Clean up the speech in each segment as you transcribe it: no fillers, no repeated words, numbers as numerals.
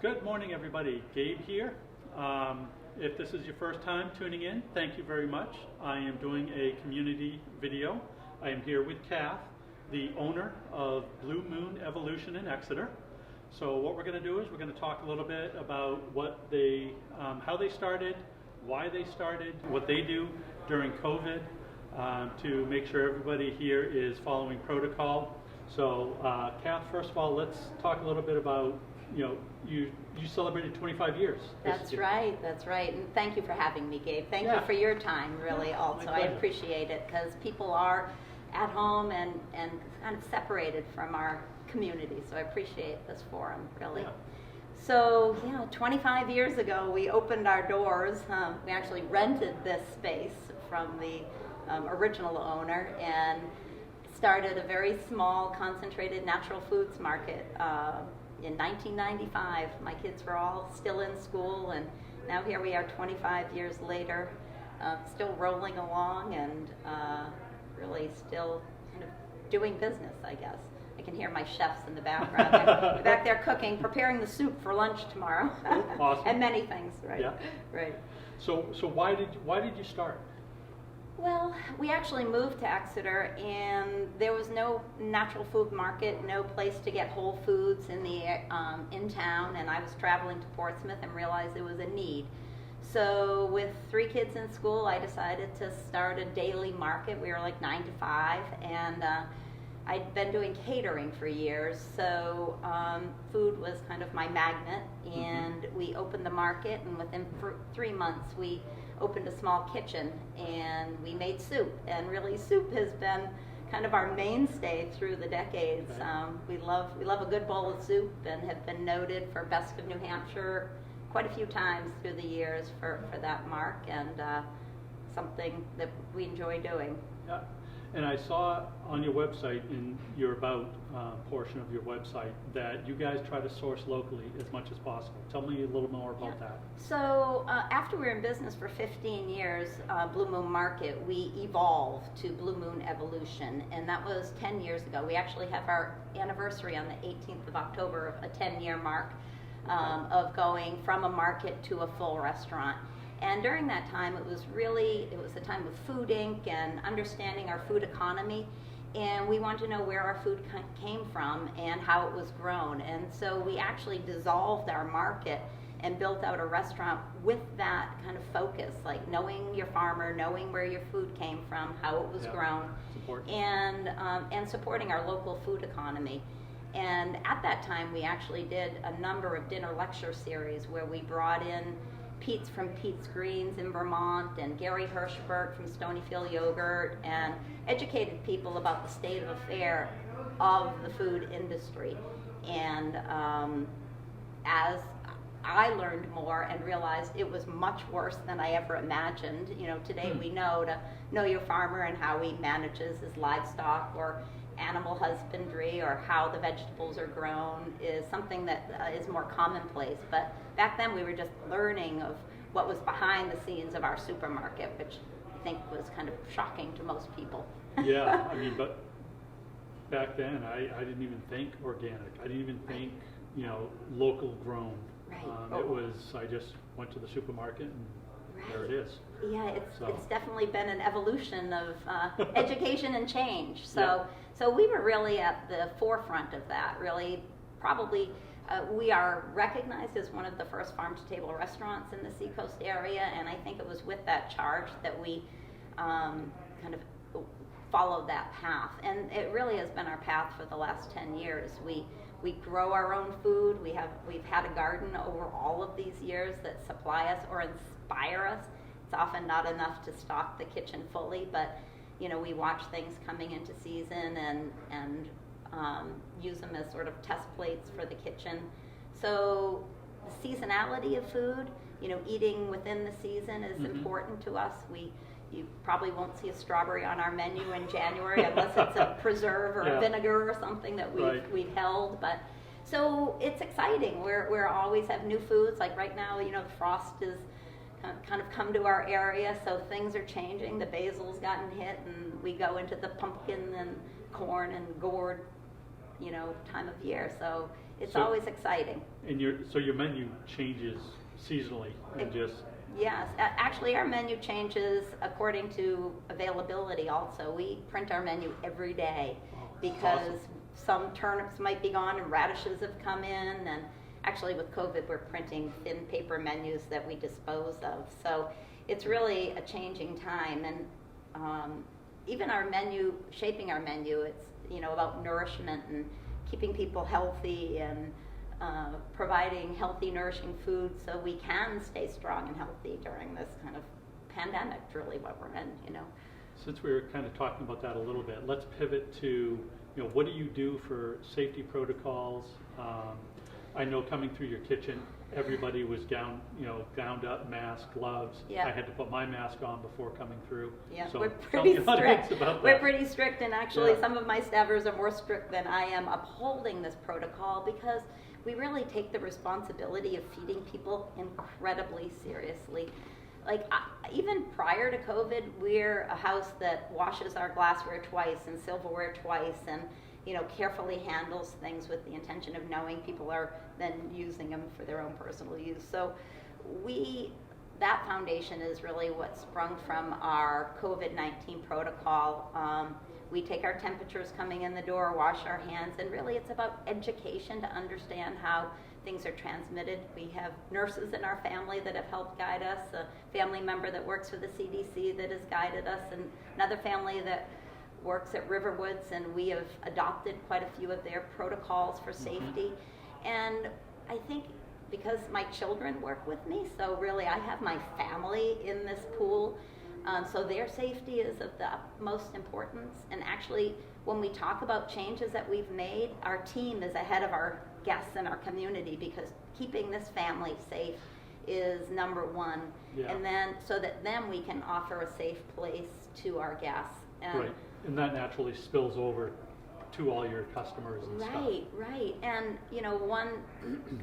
Good morning, everybody. Gabe here. If this is your first time tuning in, thank you very much. I am doing a community video. I am here with Kath, the owner of Blue Moon Evolution in Exeter. So what we're going to do is we're going to talk a little bit about how they started, why they started, what they do during COVID to make sure everybody here is following protocol. So Kath, first of all, let's talk a little bit about, you celebrated 25 years. That's right, and thank you for having me, Gabe. Thank you for your time, really, also. I appreciate it, because people are at home and kind of separated from our community, so I appreciate this forum, really. Yeah. So, 25 years ago, we opened our doors. We actually rented this space from the original owner and started a very small, concentrated natural foods market in 1995. My kids were all still in school, and now here we are 25 years later, still rolling along and really still kind of doing business, I guess. I can hear my chefs in the background. They're back there cooking, preparing the soup for lunch tomorrow. Awesome. And many things, right? Yeah. Right. So why did you start? Well, we actually moved to Exeter, and there was no natural food market, no place to get whole foods in town, and I was traveling to Portsmouth and realized there was a need. So with 3 kids in school, I decided to start a daily market. We were like 9 to 5, and I'd been doing catering for years, so food was kind of my magnet, and we opened the market, and within 3 months we opened a small kitchen, and we made soup, and really soup has been kind of our mainstay through the decades. Right. We love a good bowl of soup, and have been noted for Best of New Hampshire quite a few times through the years for that mark, and something that we enjoy doing. Yeah. And I saw on your website, in your About portion of your website, that you guys try to source locally as much as possible. Tell me a little more about that. So after we were in business for 15 years, Blue Moon Market, we evolved to Blue Moon Evolution, and that was 10 years ago. We actually have our anniversary on the 18th of October, of a 10-year mark of going from a market to a full restaurant. And during that time, it was a time of Food Inc. and understanding our food economy. And we wanted to know where our food came from and how it was grown. And so we actually dissolved our market and built out a restaurant with that kind of focus, like knowing your farmer, knowing where your food came from, how it was grown, and supporting our local food economy. And at that time, we actually did a number of dinner lecture series where we brought in Pete's from Pete's Greens in Vermont, and Gary Hirschberg from Stonyfield Yogurt, and educated people about the state of affairs of the food industry. And as I learned more and realized it was much worse than I ever imagined. Today we know to know your farmer and how he manages his livestock or animal husbandry, or how the vegetables are grown, is something that is more commonplace. But back then we were just learning of what was behind the scenes of our supermarket, which I think was kind of shocking to most people. Yeah, but back then I didn't even think organic. I didn't even think, local grown. Right. I just went to the supermarket and there it is. Yeah, it's definitely been an evolution of education and change. So we were really at the forefront of that. Really, probably we are recognized as one of the first farm-to-table restaurants in the Seacoast area, and I think it was with that charge that we kind of followed that path. And it really has been our path for the last 10 years. We grow our own food. We've had a garden over all of these years that supply us or inspire us. It's often not enough to stock the kitchen fully, but we watch things coming into season and use them as sort of test plates for the kitchen. So the seasonality of food, eating within the season is important to us. You probably won't see a strawberry on our menu in January unless it's a preserve or a vinegar or something that we've held. But so it's exciting. We're always have new foods. Like right now, frost is kind of come to our area, so things are changing. The basil's gotten hit, and we go into the pumpkin and corn and gourd time of year. So it's So- always exciting. And your menu changes seasonally and just, Yes, actually our menu changes according to availability also. We print our menu every day because awesome. some turnips might be gone and radishes have come in, and actually with COVID we're printing thin paper menus that we dispose of. So it's really a changing time, and even our menu, shaping our menu, it's about nourishment and keeping people healthy and providing healthy, nourishing food so we can stay strong and healthy during this kind of pandemic, really what we're in. Since we were kind of talking about that a little bit, let's pivot to, what do you do for safety protocols? I know coming through your kitchen, everybody was gowned up, mask, gloves. Yeah. I had to put my mask on before coming through. Yeah, So we're tell pretty the audience strict. about We're that. pretty strict, and actually Yeah. some of my staffers are more strict than I am upholding this protocol, because we really take the responsibility of feeding people incredibly seriously. Like even prior to COVID, we're a house that washes our glassware twice and silverware twice, and carefully handles things with the intention of knowing people are then using them for their own personal use. So that foundation is really what sprung from our COVID-19 protocol. We take our temperatures coming in the door, wash our hands, and really it's about education to understand how things are transmitted. We have nurses in our family that have helped guide us, a family member that works for the CDC that has guided us, and another family that works at Riverwoods, and we have adopted quite a few of their protocols for safety. And I think because my children work with me, so really I have my family in this pool, so their safety is of the utmost importance. And actually, when we talk about changes that we've made, our team is ahead of our guests in our community, because keeping this family safe is number one. Yeah. And then so that then we can offer a safe place to our guests. Right, and that naturally spills over to all your customers and stuff. Right. And one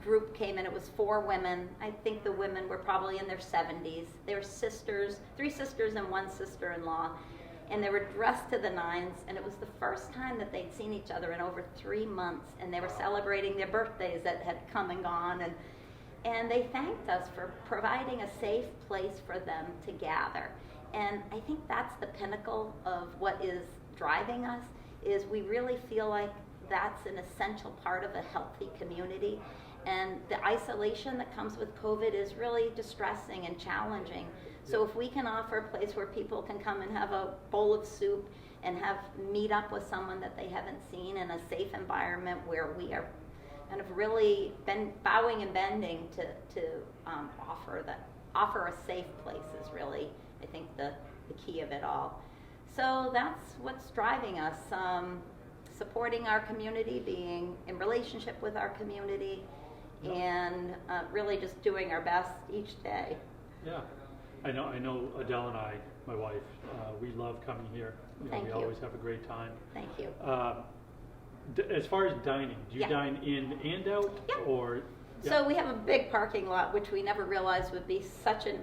group came in, it was 4 women. I think the women were probably in their 70s. They were sisters, 3 sisters and 1 sister-in-law. And they were dressed to the nines, and it was the first time that they'd seen each other in over 3 months, and they were celebrating their birthdays that had come and gone, and they thanked us for providing a safe place for them to gather. And I think that's the pinnacle of what is driving us, is we really feel like that's an essential part of a healthy community. And the isolation that comes with COVID is really distressing and challenging. So if we can offer a place where people can come and have a bowl of soup and meet up with someone that they haven't seen in a safe environment where we are kind of really bowing and bending to offer a safe place is really, I think, the key of it all. So that's what's driving us, supporting our community, being in relationship with our community, and really just doing our best each day. Yeah, I know Adele and I, my wife, we love coming here. Thank we you. always have a great time. Thank you. As far as dining, do you Yeah. dine in and out? Yeah. Or So we have a big parking lot, which we never realized would be such a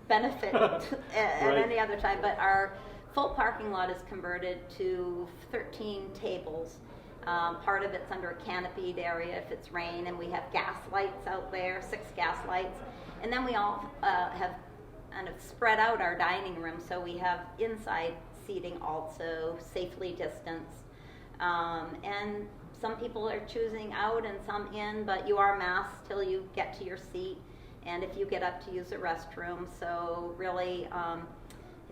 benefit at Right. any other time. But our full parking lot is converted to 13 tables. Part of it's under a canopied area if it's rain, and we have gas lights out there, 6 gas lights. And then we all have kind of spread out our dining room, so we have inside seating also, safely distanced. And some people are choosing out and some in, but you are masked till you get to your seat, and if you get up to use the restroom. So really, I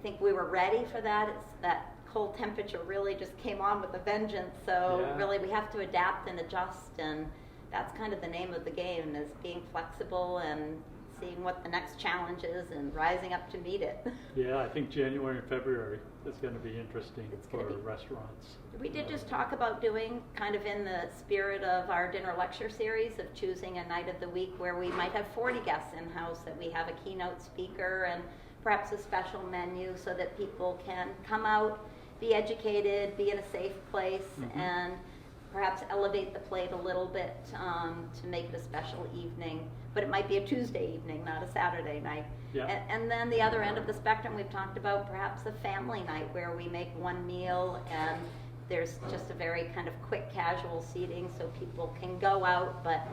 think we were ready for that. It's that cold temperature really just came on with a vengeance. So Yeah. really, we have to adapt and adjust, and that's kind of the name of the game, is being flexible and seeing what the next challenge is and rising up to meet it. Yeah, I think January and February is going to be interesting It's for gonna be. restaurants. We did just talk about doing, kind of in the spirit of our dinner lecture series, of choosing a night of the week where we might have 40 guests in-house, that we have a keynote speaker and perhaps a special menu so that people can come out, be educated, be in a safe place, and perhaps elevate the plate a little bit to make it a special evening. But it might be a Tuesday evening, not a Saturday night. Yeah. And then the other end of the spectrum, we've talked about perhaps a family night where we make one meal and There's just a very kind of quick, casual seating, so people can go out, but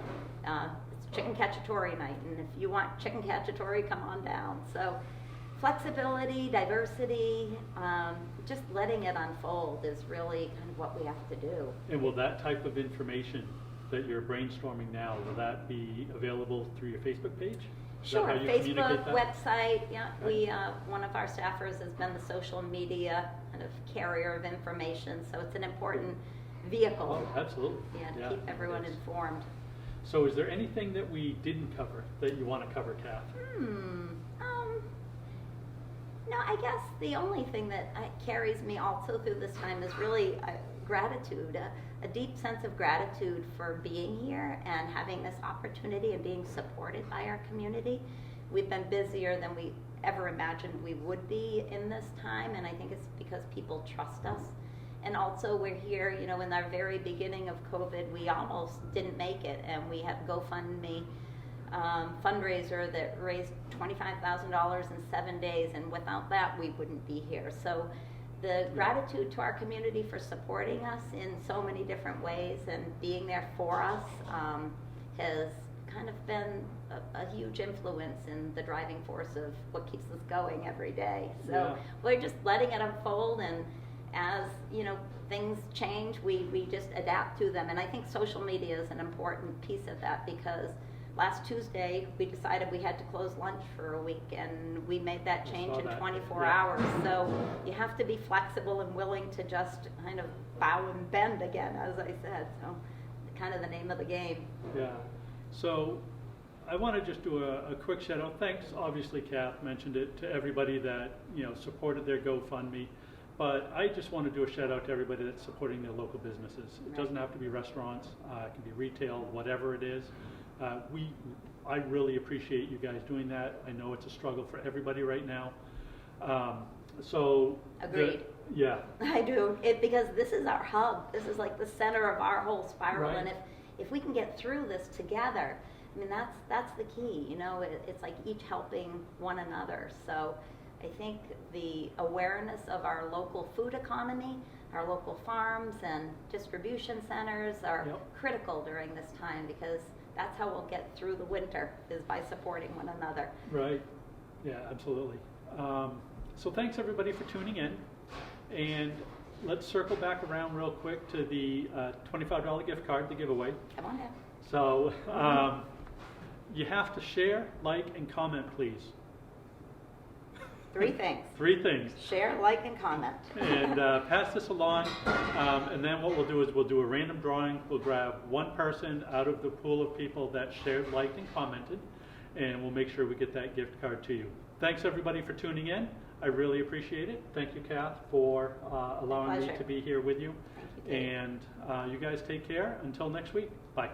it's chicken cacciatore night, and if you want chicken cacciatore, come on down. So flexibility, diversity, just letting it unfold is really kind of what we have to do. And will that type of information that you're brainstorming now, will that be available through your Facebook page? Is that Sure, how you Facebook, communicate that? website, yeah. Okay. We, one of our staffers has been the social media kind of carrier of information, so it's an important vehicle. Oh, absolutely. Yeah, to keep everyone it is. informed. So is there anything that we didn't cover that you want to cover, Kath? No, I guess the only thing that carries me also through this time is really gratitude, a deep sense of gratitude for being here and having this opportunity and being supported by our community. We've been busier than we ever imagined we would be in this time, and I think it's because people trust us. And also we're here, you know, in our very beginning of COVID, we almost didn't make it, and we have GoFundMe fundraiser that raised $25,000 in 7 days, and without that we wouldn't be here. So the gratitude to our community for supporting us in so many different ways and being there for us has kind of been a huge influence in the driving force of what keeps us going every day. So we're just letting it unfold, and as you know, things change, we just adapt to them. And I think social media is an important piece of that, because last Tuesday, we decided we had to close lunch for a week, and we made that change in 24 hours. So you have to be flexible and willing to just kind of bow and bend again, as I said. So kind of the name of the game. Yeah. So I want to just do a quick shout out. Thanks, obviously, Kath mentioned it, to everybody that, you know, supported their GoFundMe. But I just want to do a shout out to everybody that's supporting their local businesses. It doesn't have to be restaurants, it can be retail, whatever it is. I really appreciate you guys doing that. I know it's a struggle for everybody right now. Agreed. Yeah. I do, because this is our hub. This is like the center of our whole spiral. Right. And if we can get through this together, I mean, that's the key. You know, it's like each helping one another. So I think the awareness of our local food economy, our local farms and distribution centers are critical during this time, because that's how we'll get through the winter, is by supporting one another. Right. Yeah, absolutely. So thanks everybody for tuning in, and let's circle back around real quick to the $25 gift card, the giveaway. Come on down. So you have to share, like, and comment, please. 3 things. 3 things. Share, like, and comment. And pass this along, and then what we'll do is we'll do a random drawing. We'll grab one person out of the pool of people that shared, liked, and commented, and we'll make sure we get that gift card to you. Thanks everybody for tuning in. I really appreciate it. Thank you, Kath, for allowing me to be here with you. Thank you, Dave. And you guys take care. Until next week. Bye.